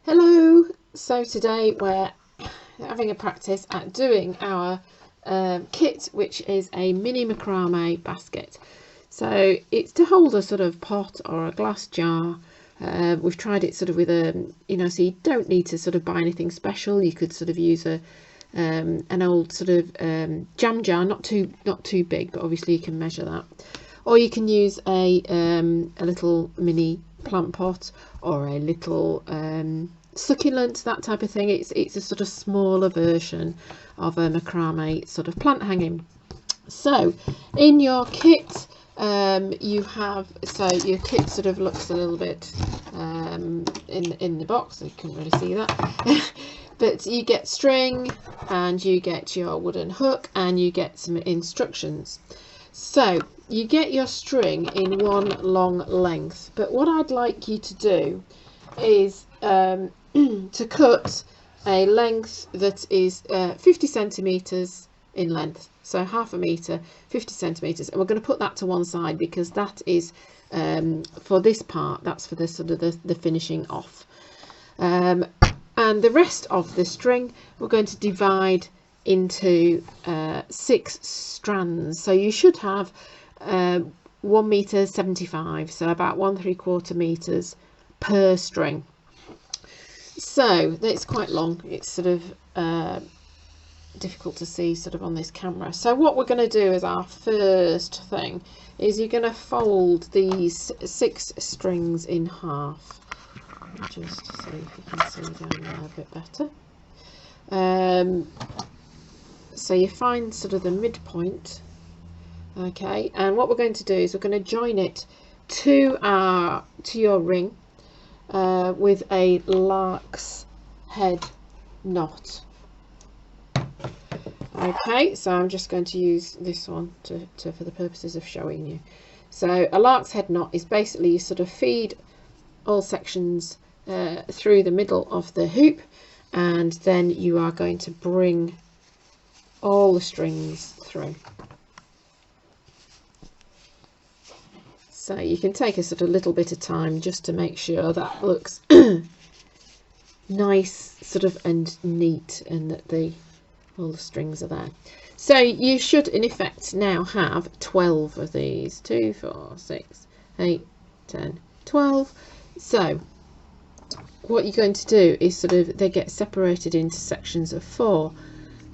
Hello! So today we're having a practice at doing our kit, which is a mini macrame basket. So it's to hold a sort of pot or a glass jar. We've tried it sort of with a, so you don't need to sort of buy anything special. You could sort of use an old sort of jam jar, not too big, but obviously you can measure that. Or you can use a little mini plant pot or a little succulent, that type of thing. It's a sort of smaller version of a macrame sort of plant hanging. So in your kit you have, so your kit sort of looks a little bit in the box, you couldn't really see that. But you get string and you get your wooden hook and you get some instructions. So you get your string in one long length, but what I'd like you to do is to cut a length that is 50 centimeters in length, so half a meter, 50 centimeters, and we're going to put that to one side because that is for this part, that's for the sort of the finishing off. And the rest of the string we're going to divide into 6 strands. So you should have 1 meter 75, so about 1¾ meters per string. So it's quite long. It's sort of difficult to see sort of on this camera. So what we're going to do as our first thing is you're going to fold these 6 strings in half. Just see if you can see down there a bit better. So you find sort of the midpoint, okay, and what we're going to do is we're going to join it to your ring with a lark's head knot. Okay, so I'm just going to use this one for the purposes of showing you. So a lark's head knot is basically you sort of feed all sections through the middle of the hoop, and then you are going to bring all the strings through. So you can take a sort of little bit of time just to make sure that looks nice sort of and neat, and that all the strings are there. So you should in effect now have 12 of these. 2, 4, 6, 8, 10, 12. So what you're going to do is sort of, they get separated into sections of 4.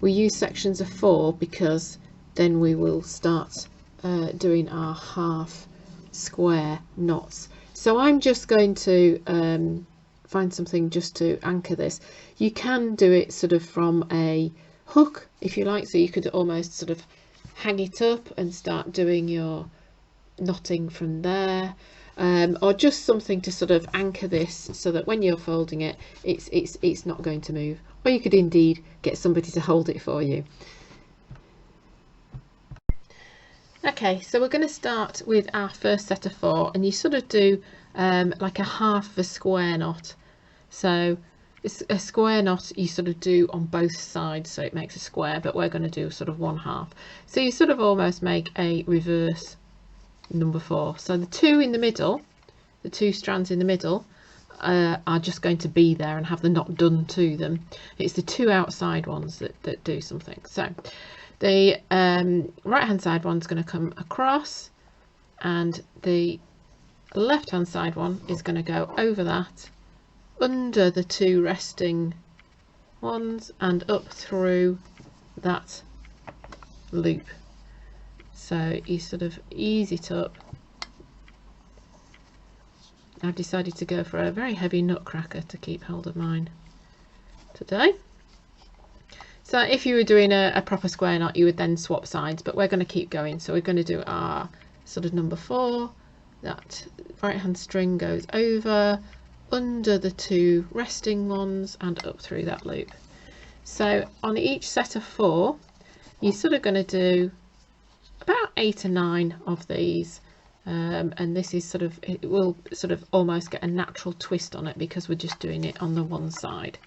We use sections of 4 because then we will start doing our half square knots. So I'm just going to find something just to anchor this. You can do it sort of from a hook if you like, so you could almost sort of hang it up and start doing your knotting from there. Or just something to sort of anchor this so that when you're folding it, it's not going to move. Or you could indeed get somebody to hold it for you. Okay, so we're going to start with our first set of 4, and you sort of do like a half of a square knot. So it's a square knot you sort of do on both sides, so it makes a square, but we're going to do sort of 1/2. So you sort of almost make a reverse number 4. So the 2 in the middle, the 2 strands in the middle are just going to be there and have the knot done to them. It's the 2 outside ones that do something. So the right hand side one's going to come across, and the left hand side one is going to go over that, under the 2 resting ones, and up through that loop. So you sort of ease it up. I've decided to go for a very heavy nutcracker to keep hold of mine today. So if you were doing a proper square knot, you would then swap sides, but we're going to keep going. So we're going to do our sort of number 4. That right hand string goes over, under the 2 resting ones, and up through that loop. So on each set of 4, you're sort of going to do about 8 or 9 of these, and this is sort of, it will sort of almost get a natural twist on it because we're just doing it on the one side.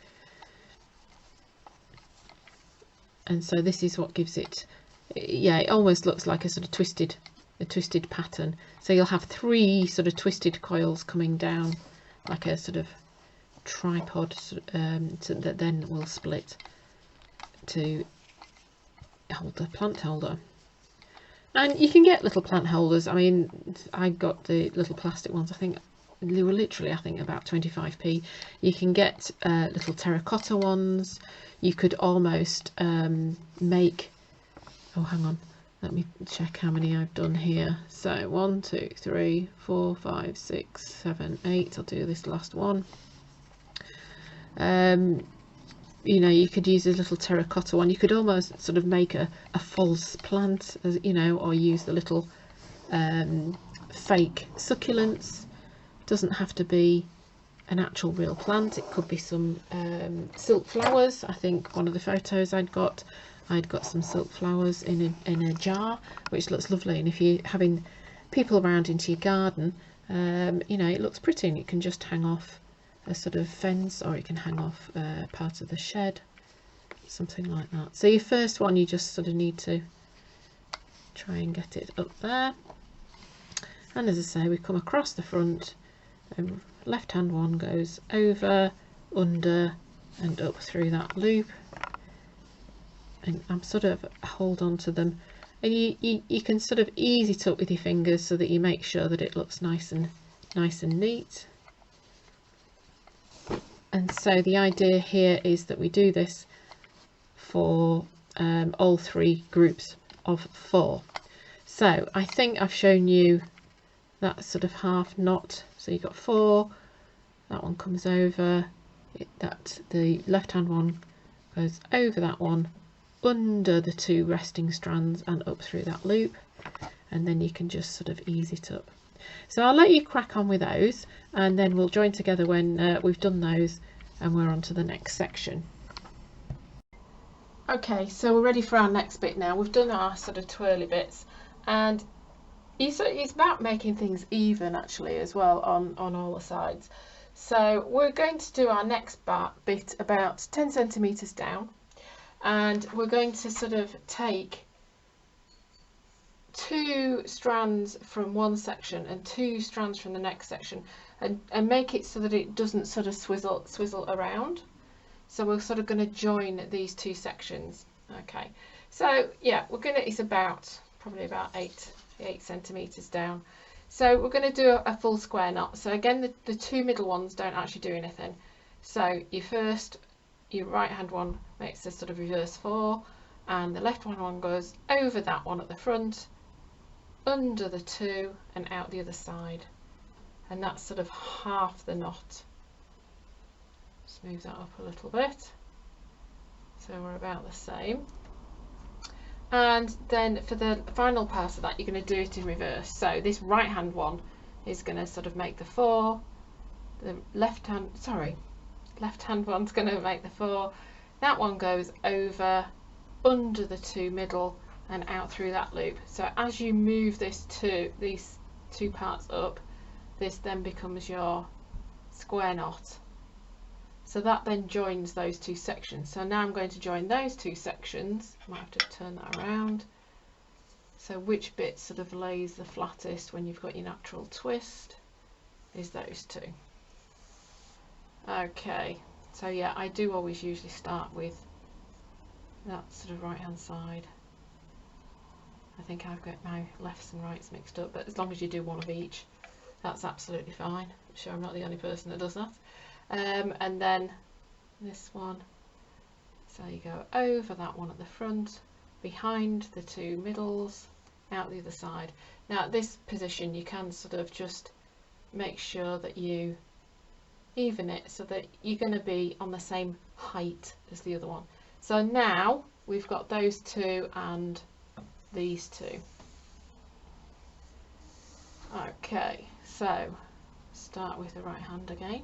And so this is what gives it, yeah, it almost looks like a sort of twisted pattern. So you'll have 3 sort of twisted coils coming down like a sort of tripod that then will split to hold the plant holder. And you can get little plant holders. I mean, I got the little plastic ones. I think they were literally, I think, about 25p. You can get little terracotta ones. You could almost make, oh hang on, let me check how many I've done here. So 1, 2, 3, 4, 5, 6, 7, 8. I'll do this last one. You know, you could use a little terracotta one. You could almost sort of make a false plant, as you know, or use the little fake succulents. Doesn't have to be an actual real plant. It could be some silk flowers. I think one of the photos I'd got some silk flowers in a jar, which looks lovely. And if you're having people around into your garden, you know, it looks pretty, and it can just hang off a sort of fence, or it can hang off part of the shed, something like that. So your first one, you just sort of need to try and get it up there. And as I say, we come across the front. The left hand one goes over, under and up through that loop, and I'm sort of hold on to them, and you can sort of ease it up with your fingers so that you make sure that it looks nice and neat. And so the idea here is that we do this for all 3 groups of 4. So I think I've shown you that sort of half knot. So you've got 4, that one comes over, the left hand one goes over that one, under the 2 resting strands and up through that loop, and then you can just sort of ease it up. So I'll let you crack on with those, and then we'll join together when we've done those and we're on to the next section. Okay, so we're ready for our next bit now. We've done our sort of twirly bits, and it's about making things even actually as well on all the sides. So we're going to do our next bit about 10 centimeters down, and we're going to sort of take 2 strands from one section and 2 strands from the next section, and make it so that it doesn't sort of swizzle around. So we're sort of going to join these 2 sections. Okay, so yeah, it's probably about 8 centimeters down. So we're going to do a full square knot. So again, the 2 middle ones don't actually do anything. So your right hand one makes a sort of reverse 4, and the left hand one goes over that one at the front, under the 2 and out the other side, and that's sort of half the knot. Just move that up a little bit, so we're about the same. And then for the final part of that, you're going to do it in reverse. So this right hand one is going to sort of make the 4, the left hand one's going to make the 4, that one goes over, under the 2 middle and out through that loop. So as you move these 2 parts up, this then becomes your square knot. So that then joins those 2 sections. So now I'm going to join those 2 sections. I might have to turn that around. So which bit sort of lays the flattest when you've got your natural twist is those 2. Okay, so yeah, I do always usually start with that sort of right hand side. I think I've got my lefts and rights mixed up, but as long as you do one of each, that's absolutely fine. I'm sure I'm not the only person that does that. And then this one, so you go over that one at the front, behind the 2 middles, out the other side. Now at this position you can sort of just make sure that you even it so that you're going to be on the same height as the other one. So now we've got those 2 and these 2. Okay, so start with the right hand again,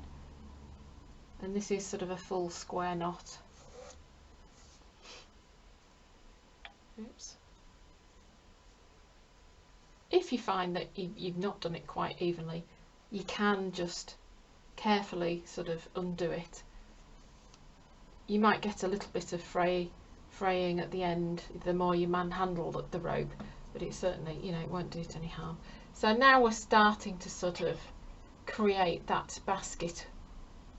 and this is sort of a full square knot. Oops. If you find that you've not done it quite evenly, you can just carefully sort of undo it. You might get a little bit of fraying at the end the more you manhandle the rope, but it certainly, you know, it won't do it any harm. So now we're starting to sort of create that basket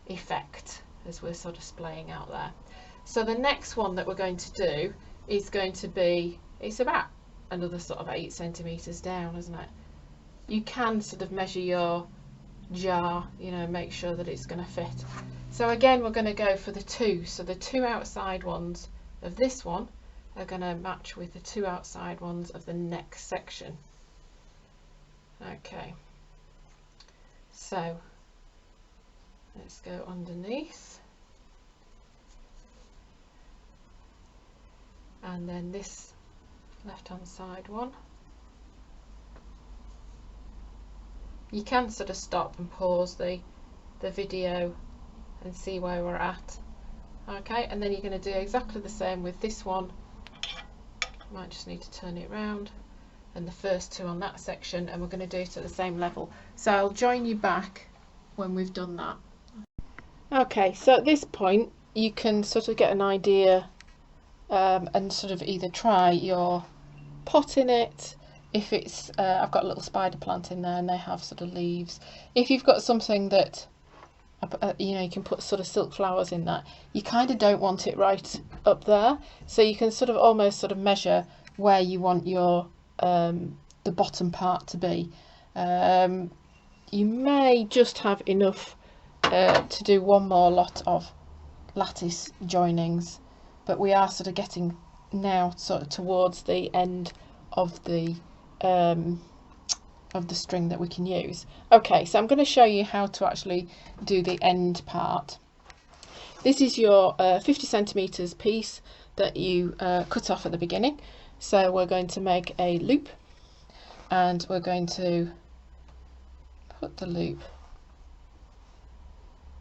effect as we're sort of splaying out there. So the next one that we're going to do is going to be, it's about another sort of 8 centimeters down, isn't it? You can sort of measure your jar, you know, make sure that it's going to fit. So again, we're going to go for the 2. So the 2 outside ones of this one are going to match with the 2 outside ones of the next section. Okay, so let's go underneath, and then this left hand side one. You can sort of stop and pause the video and see where we're at. Okay, and then you're going to do exactly the same with this one. Might just need to turn it round, and the first 2 on that section, and we're going to do it at the same level. So I'll join you back when we've done that. Okay, so at this point you can sort of get an idea and sort of either try your pot in it. If it's I've got a little spider plant in there and they have sort of leaves. If you've got something that you know, you can put sort of silk flowers in that, you kind of don't want it right up there, so you can sort of almost sort of measure where you want your the bottom part to be. You may just have enough to do one more lot of lattice joinings, but we are sort of getting now sort of towards the end of the string that we can use. Okay, so I'm going to show you how to actually do the end part. This is your 50 centimeters piece that you cut off at the beginning. So we're going to make a loop, and we're going to put the loop,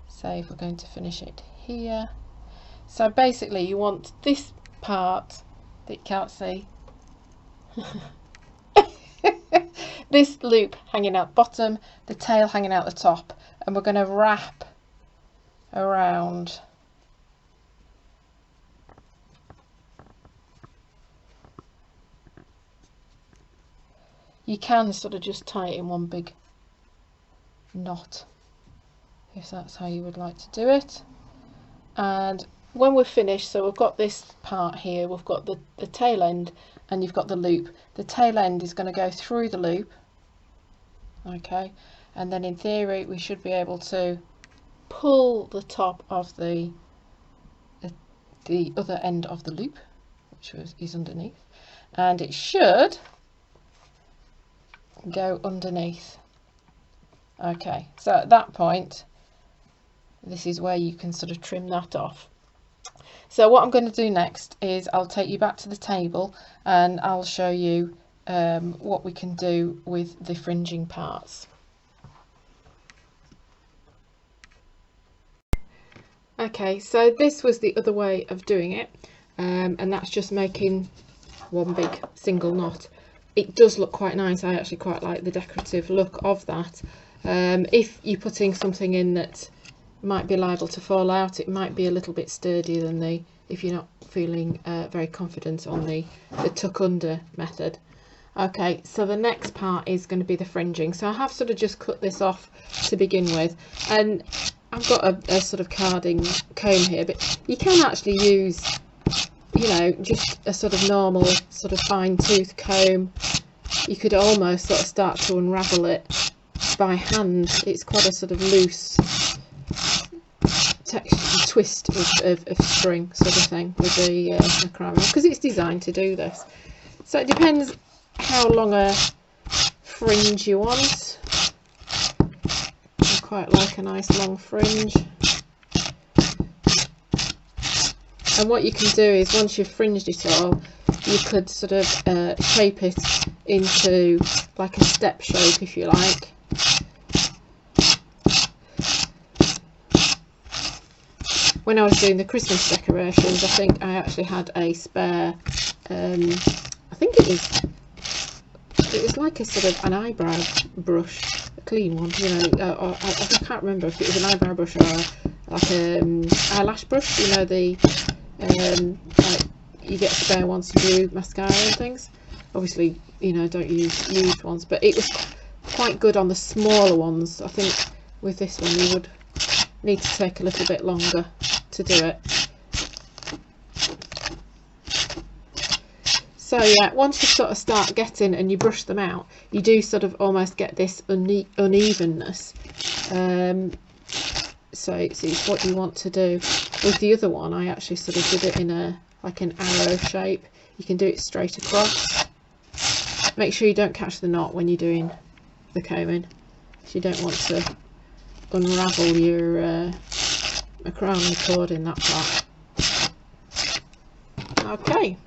say if we're going to finish it here. So basically you want this part that you can't see this loop hanging out the bottom, the tail hanging out the top, and we're going to wrap around you can sort of just tie it in one big knot if that's how you would like to do it. And when we're finished, so we've got this part here, we've got the tail end, and you've got the loop. The tail end is going to go through the loop, okay, and then in theory we should be able to pull the top of the other end of the loop, which is underneath, and it should go underneath. Okay, so at that point this is where you can sort of trim that off. So what I'm going to do next is I'll take you back to the table and I'll show you what we can do with the fringing parts. Okay, so this was the other way of doing it, and that's just making one big single knot. It does look quite nice. I actually quite like the decorative look of that. If you're putting something in that might be liable to fall out, it might be a little bit sturdier than if you're not feeling very confident on the tuck under method. Okay, so the next part is going to be the fringing. So I have sort of just cut this off to begin with, and I've got a sort of carding comb here, but you can actually use, you know, just a sort of normal sort of fine tooth comb. You could almost sort of start to unravel it by hand. It's quite a sort of loose texture, twist of string sort of thing with the macrame, because it's designed to do this. So it depends how long a fringe you want. I quite like a nice long fringe. And what you can do is, once you've fringed it all, you could sort of shape it into like a step shape, if you like. When I was doing the Christmas decorations, I think I actually had a spare, I think it was like a sort of an eyebrow brush, a clean one, you know, or I can't remember if it was an eyebrow brush or like an eyelash brush, you know, like you get spare ones to do mascara and things. Obviously, you know, don't use used ones, but it was quite good on the smaller ones. I think with this one you would need to take a little bit longer to do it. So yeah, once you sort of start getting and you brush them out, you do sort of almost get this unevenness. So it's what you want to do. With the other one, I actually sort of did it in a like an arrow shape. You can do it straight across. Make sure you don't catch the knot when you're doing the combing, so you don't want to unravel your macrame cord in that part. Okay,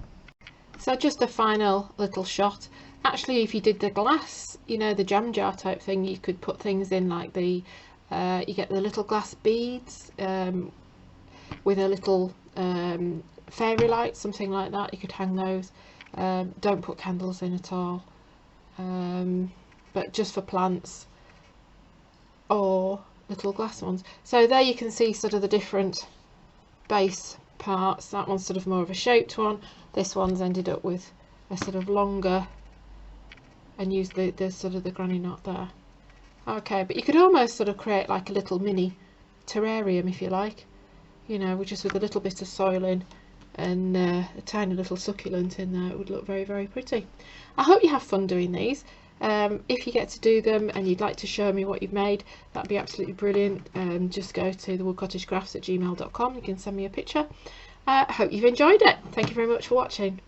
so just a final little shot. Actually, if you did the glass, you know, the jam jar type thing, you could put things in like the you get the little glass beads with a little fairy light, something like that. You could hang those. Don't put candles in at all, but just for plants or little glass ones. So there you can see sort of the different base parts. That one's sort of more of a shaped one. This one's ended up with a sort of longer, and use the sort of the granny knot there. Okay, but you could almost sort of create like a little mini terrarium if you like, you know, just with a little bit of soil in and a tiny little succulent in there. It would look very, very pretty. I hope you have fun doing these. If you get to do them and you'd like to show me what you've made, that'd be absolutely brilliant. Just go to thewoodcottagecrafts@gmail.com. You can send me a picture. I hope you've enjoyed it. Thank you very much for watching.